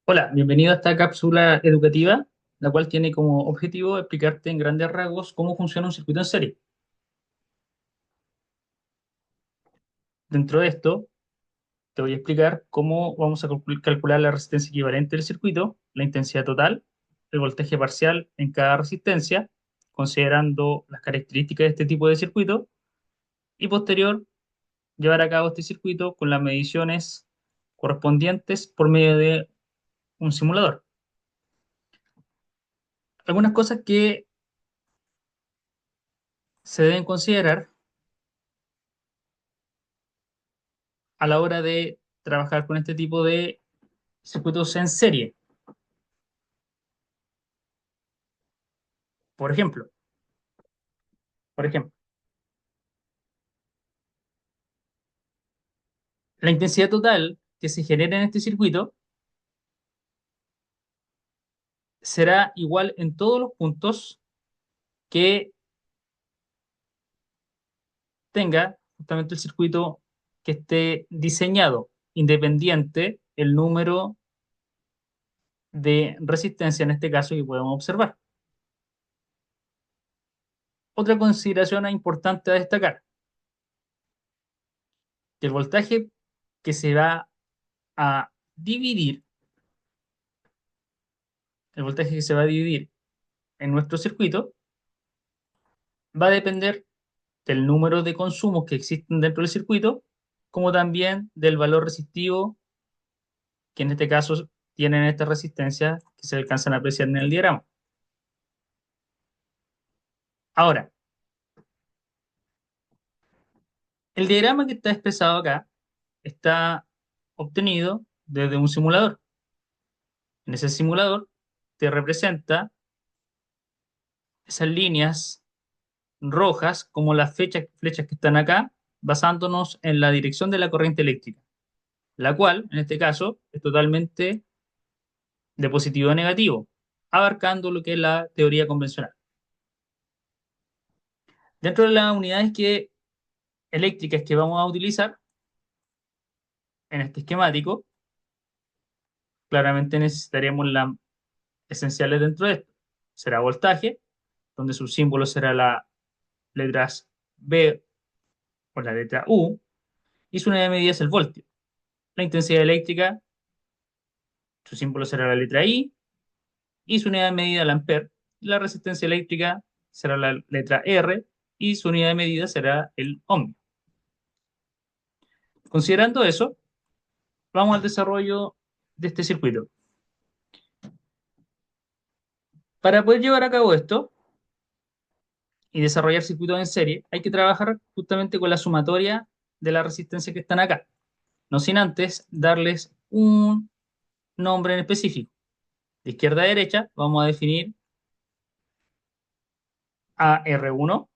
Hola, bienvenido a esta cápsula educativa, la cual tiene como objetivo explicarte en grandes rasgos cómo funciona un circuito en serie. Dentro de esto, te voy a explicar cómo vamos a calcular la resistencia equivalente del circuito, la intensidad total, el voltaje parcial en cada resistencia, considerando las características de este tipo de circuito, y posterior, llevar a cabo este circuito con las mediciones correspondientes por medio de un simulador. Algunas cosas que se deben considerar a la hora de trabajar con este tipo de circuitos en serie. Por ejemplo, por ejemplo, la intensidad total que se genera en este circuito será igual en todos los puntos que tenga justamente el circuito que esté diseñado, independiente el número de resistencia en este caso que podemos observar. Otra consideración importante a destacar, que el voltaje que se va a dividir, el voltaje que se va a dividir en nuestro circuito va a depender del número de consumos que existen dentro del circuito, como también del valor resistivo que en este caso tienen estas resistencias que se alcanzan a apreciar en el diagrama. Ahora, el diagrama que está expresado acá está obtenido desde un simulador. En ese simulador te representa esas líneas rojas como las flechas que están acá, basándonos en la dirección de la corriente eléctrica, la cual, en este caso, es totalmente de positivo a negativo, abarcando lo que es la teoría convencional. Dentro de las unidades eléctricas que vamos a utilizar en este esquemático, claramente necesitaremos las esenciales dentro de esto. Será voltaje, donde su símbolo será la letra B o la letra U, y su unidad de medida es el voltio. La intensidad eléctrica, su símbolo será la letra I, y su unidad de medida el ampere. La resistencia eléctrica será la letra R, y su unidad de medida será el ohmio. Considerando eso, vamos al desarrollo de este circuito. Para poder llevar a cabo esto y desarrollar circuitos en serie, hay que trabajar justamente con la sumatoria de las resistencias que están acá, no sin antes darles un nombre en específico. De izquierda a derecha vamos a definir AR1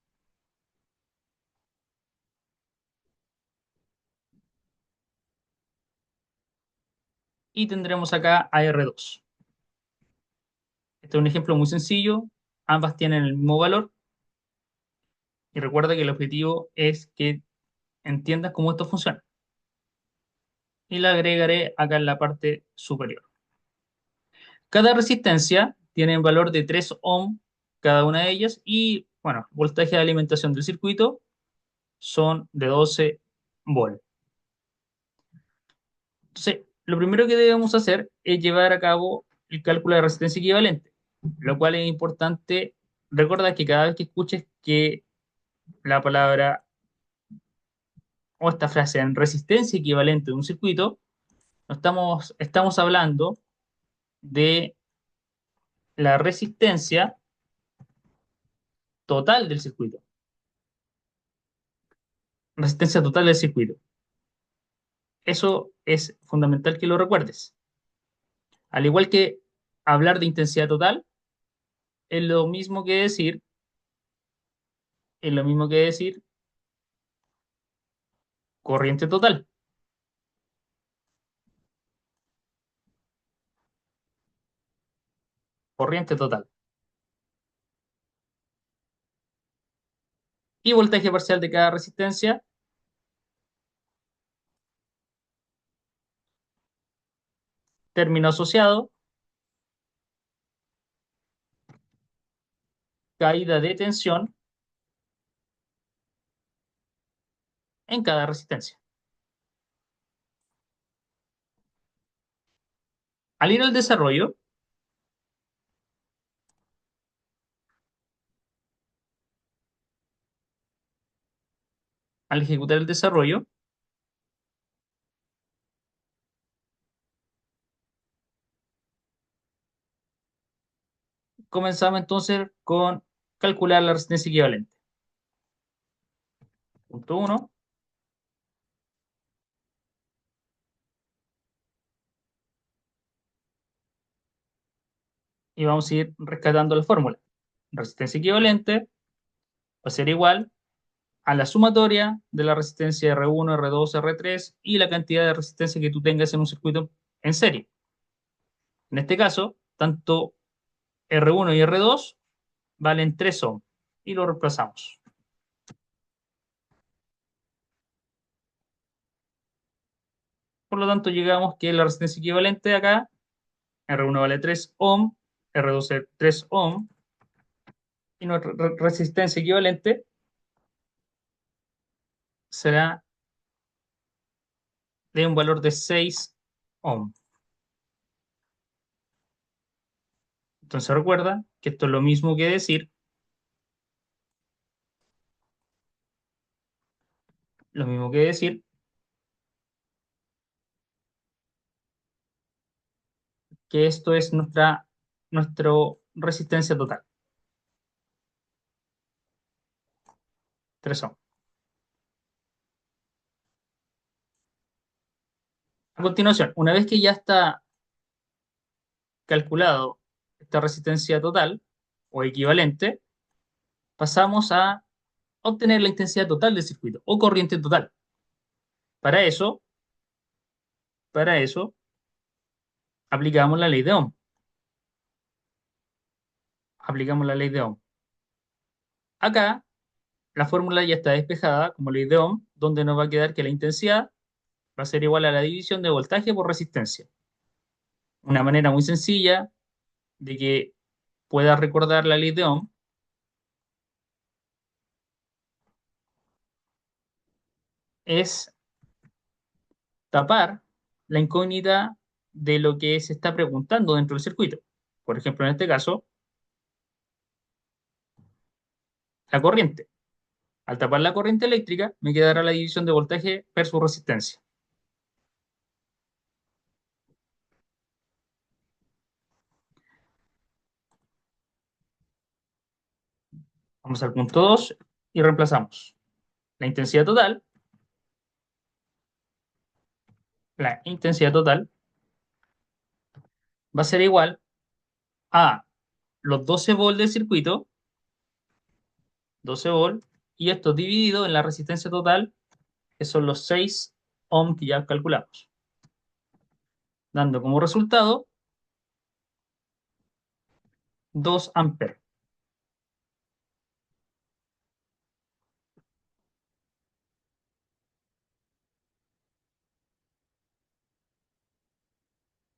y tendremos acá AR2. Este es un ejemplo muy sencillo, ambas tienen el mismo valor y recuerda que el objetivo es que entiendas cómo esto funciona. Y la agregaré acá en la parte superior. Cada resistencia tiene un valor de 3 ohm cada una de ellas y, bueno, voltaje de alimentación del circuito son de 12 volts. Entonces, lo primero que debemos hacer es llevar a cabo el cálculo de resistencia equivalente, lo cual es importante. Recuerda que cada vez que escuches que la palabra o esta frase en resistencia equivalente de un circuito, estamos hablando de la resistencia total del circuito. Resistencia total del circuito. Eso es fundamental que lo recuerdes. Al igual que hablar de intensidad total, es lo mismo que decir, es lo mismo que decir corriente total, corriente total. Y voltaje parcial de cada resistencia término asociado, caída de tensión en cada resistencia. Al ir al desarrollo, al ejecutar el desarrollo, comenzamos entonces con calcular la resistencia equivalente. Punto uno, y vamos a ir rescatando la fórmula. Resistencia equivalente va a ser igual a la sumatoria de la resistencia R1, R2, R3 y la cantidad de resistencia que tú tengas en un circuito en serie. En este caso, tanto R1 y R2 valen 3 ohms y lo reemplazamos. Por lo tanto, llegamos que la resistencia equivalente acá, R1 vale 3 ohms, R2 es 3 ohms, y nuestra resistencia equivalente será de un valor de 6 ohms. Entonces recuerda que esto es lo mismo que decir que esto es nuestra resistencia total, 3 ohms. A continuación, una vez que ya está calculado esta resistencia total o equivalente, pasamos a obtener la intensidad total del circuito o corriente total. Para eso, para eso aplicamos la ley de Ohm. Aplicamos la ley de Ohm. Acá la fórmula ya está despejada como ley de Ohm, donde nos va a quedar que la intensidad va a ser igual a la división de voltaje por resistencia. Una manera muy sencilla de que puedas recordar la ley de Ohm es tapar la incógnita de lo que se está preguntando dentro del circuito. Por ejemplo, en este caso, la corriente. Al tapar la corriente eléctrica, me quedará la división de voltaje versus resistencia. Vamos al punto 2 y reemplazamos. La intensidad total, la intensidad total va a ser igual a los 12 volts del circuito, 12 volts, y esto dividido en la resistencia total, que son los 6 ohms que ya calculamos, dando como resultado 2 amperes.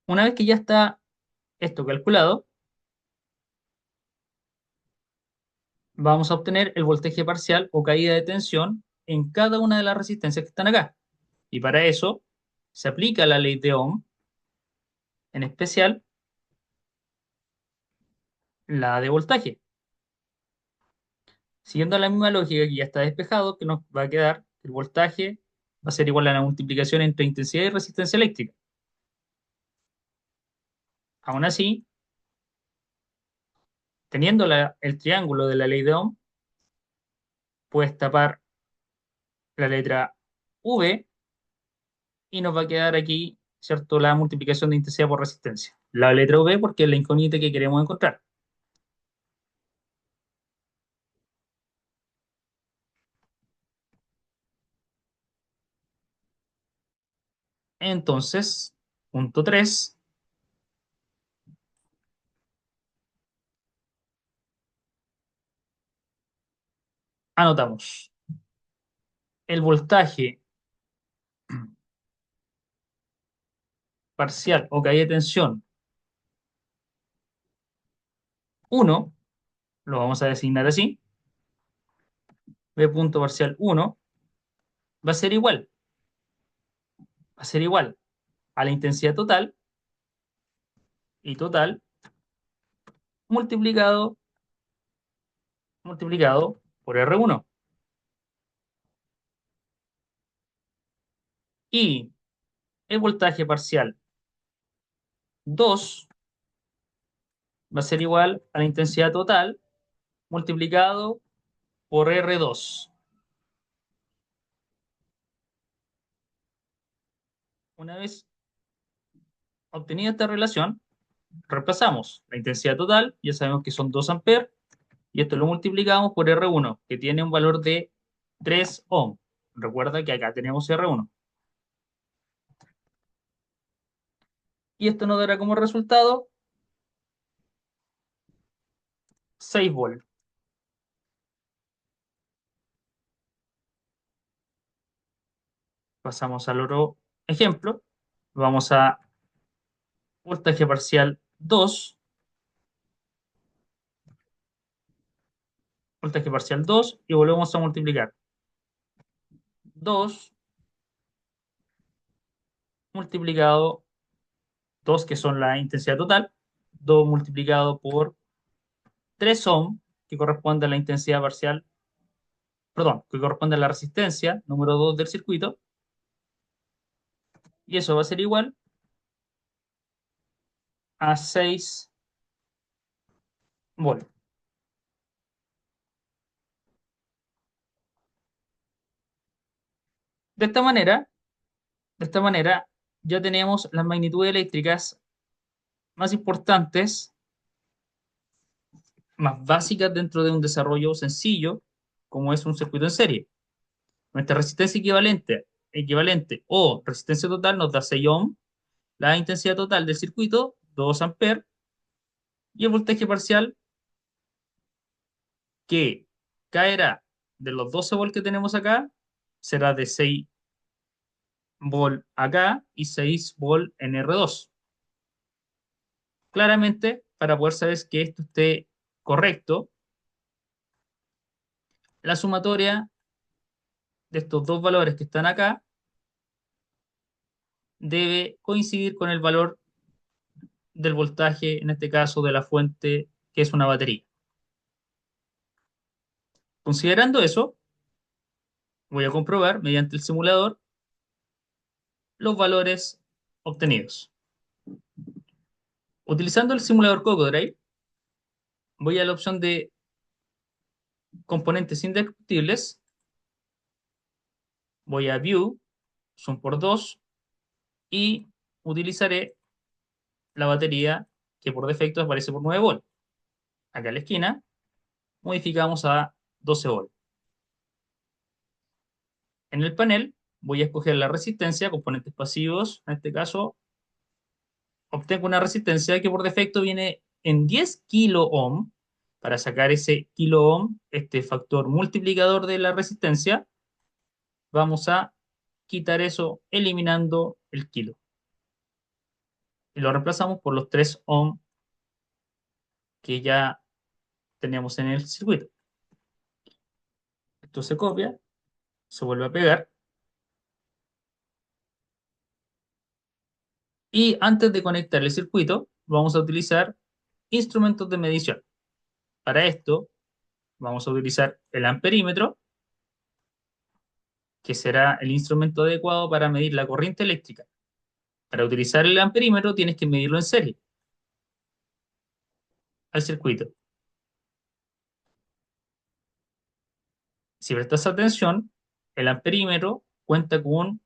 Una vez que ya está esto calculado, vamos a obtener el voltaje parcial o caída de tensión en cada una de las resistencias que están acá. Y para eso se aplica la ley de Ohm, en especial la de voltaje. Siguiendo la misma lógica que ya está despejado, que nos va a quedar el voltaje va a ser igual a la multiplicación entre intensidad y resistencia eléctrica. Aún así, teniendo el triángulo de la ley de Ohm, puedes tapar la letra V y nos va a quedar aquí, ¿cierto?, la multiplicación de intensidad por resistencia. La letra V porque es la incógnita que queremos encontrar. Entonces, punto 3, anotamos el voltaje parcial o caída de tensión 1, lo vamos a designar así, B punto parcial 1 va a ser igual, va a ser igual a la intensidad total y total multiplicado, multiplicado por R1. Y el voltaje parcial 2 va a ser igual a la intensidad total multiplicado por R2. Una vez obtenida esta relación, reemplazamos la intensidad total, ya sabemos que son 2 amperes, y esto lo multiplicamos por R1, que tiene un valor de 3 ohm. Recuerda que acá tenemos R1. Y esto nos dará como resultado 6 volts. Pasamos al otro ejemplo. Vamos a voltaje parcial 2, voltaje parcial 2 y volvemos a multiplicar 2 multiplicado 2 que son la intensidad total, 2 multiplicado por 3 ohm, que corresponde a la intensidad parcial, perdón, que corresponde a la resistencia número 2 del circuito, y eso va a ser igual a 6 volts. De esta manera, de esta manera, ya tenemos las magnitudes eléctricas más importantes, más básicas dentro de un desarrollo sencillo, como es un circuito en serie. Nuestra resistencia equivalente o resistencia total nos da 6 ohm, la intensidad total del circuito, 2 amperes, y el voltaje parcial que caerá de los 12 volts que tenemos acá, será de 6 volts acá y 6 volts en R2. Claramente, para poder saber que esto esté correcto, la sumatoria de estos dos valores que están acá debe coincidir con el valor del voltaje, en este caso de la fuente, que es una batería. Considerando eso, voy a comprobar mediante el simulador los valores obtenidos. Utilizando el simulador Cocodrive, voy a la opción de componentes indiscutibles, voy a View, son por 2 y utilizaré la batería que por defecto aparece por 9 volts. Acá en la esquina modificamos a 12 volts. En el panel voy a escoger la resistencia, componentes pasivos, en este caso obtengo una resistencia que por defecto viene en 10 kilo ohm. Para sacar ese kilo ohm, este factor multiplicador de la resistencia, vamos a quitar eso eliminando el kilo. Y lo reemplazamos por los 3 ohm que ya tenemos en el circuito. Esto se copia, se vuelve a pegar. Y antes de conectar el circuito, vamos a utilizar instrumentos de medición. Para esto, vamos a utilizar el amperímetro, que será el instrumento adecuado para medir la corriente eléctrica. Para utilizar el amperímetro tienes que medirlo en serie al circuito. Si prestas atención, el amperímetro cuenta con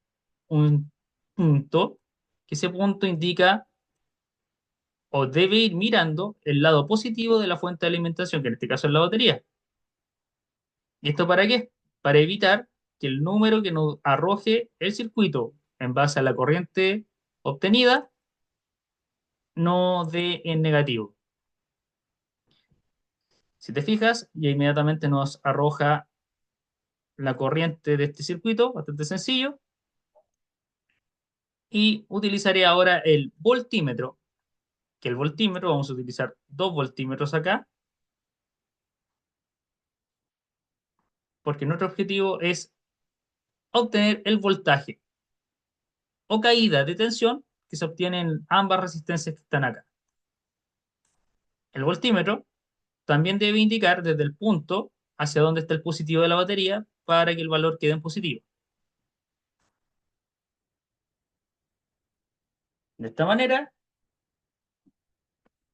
un punto, que ese punto indica o debe ir mirando el lado positivo de la fuente de alimentación, que en este caso es la batería. ¿Y esto para qué? Para evitar que el número que nos arroje el circuito en base a la corriente obtenida no dé en negativo. Si te fijas, ya inmediatamente nos arroja la corriente de este circuito, bastante sencillo. Y utilizaré ahora el voltímetro, que el voltímetro, vamos a utilizar dos voltímetros acá, porque nuestro objetivo es obtener el voltaje o caída de tensión que se obtiene en ambas resistencias que están acá. El voltímetro también debe indicar desde el punto hacia dónde está el positivo de la batería para que el valor quede en positivo. De esta manera,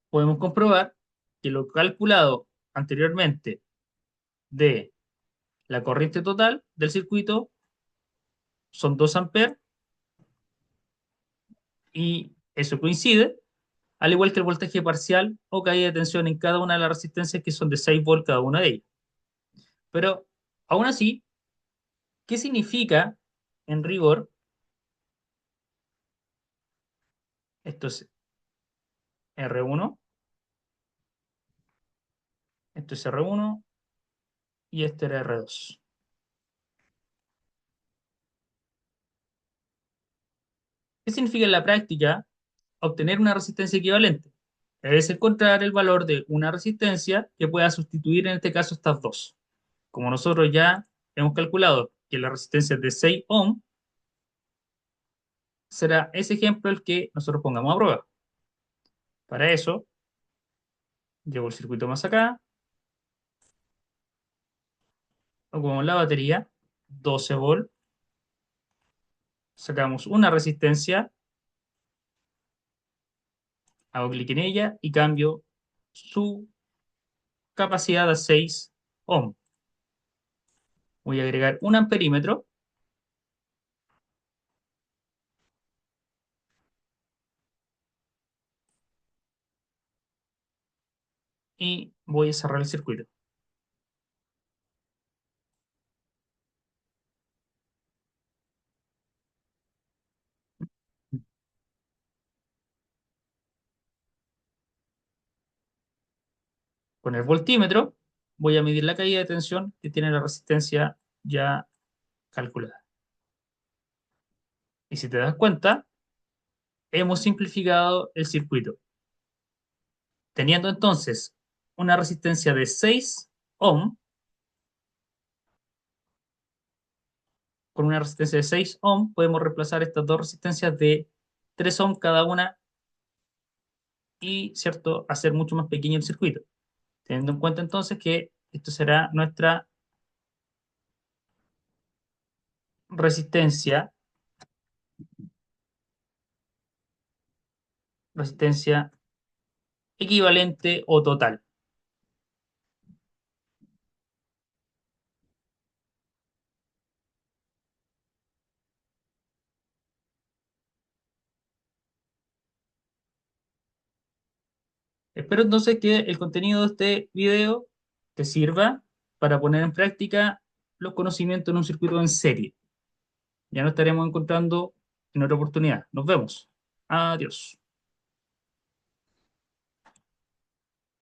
podemos comprobar que lo calculado anteriormente de la corriente total del circuito son 2 amperes y eso coincide, al igual que el voltaje parcial o caída de tensión en cada una de las resistencias que son de 6 volts cada una de ellas. Pero aún así, ¿qué significa en rigor? Esto es R1, esto es R1 y este era R2. ¿Qué significa en la práctica obtener una resistencia equivalente? Es encontrar el valor de una resistencia que pueda sustituir en este caso estas dos. Como nosotros ya hemos calculado que la resistencia es de 6 ohm, será ese ejemplo el que nosotros pongamos a prueba. Para eso, llevo el circuito más acá, ocupamos la batería, 12 volts, sacamos una resistencia, hago clic en ella y cambio su capacidad a 6 ohm. Voy a agregar un amperímetro y voy a cerrar el circuito. Con el voltímetro voy a medir la caída de tensión que tiene la resistencia ya calculada. Y si te das cuenta, hemos simplificado el circuito, teniendo entonces una resistencia de 6 ohm, con una resistencia de 6 ohm podemos reemplazar estas dos resistencias de 3 ohm cada una y, ¿cierto?, hacer mucho más pequeño el circuito, teniendo en cuenta entonces que esto será nuestra resistencia, resistencia equivalente o total. Espero entonces que el contenido de este video te sirva para poner en práctica los conocimientos en un circuito en serie. Ya nos estaremos encontrando en otra oportunidad. Nos vemos. Adiós.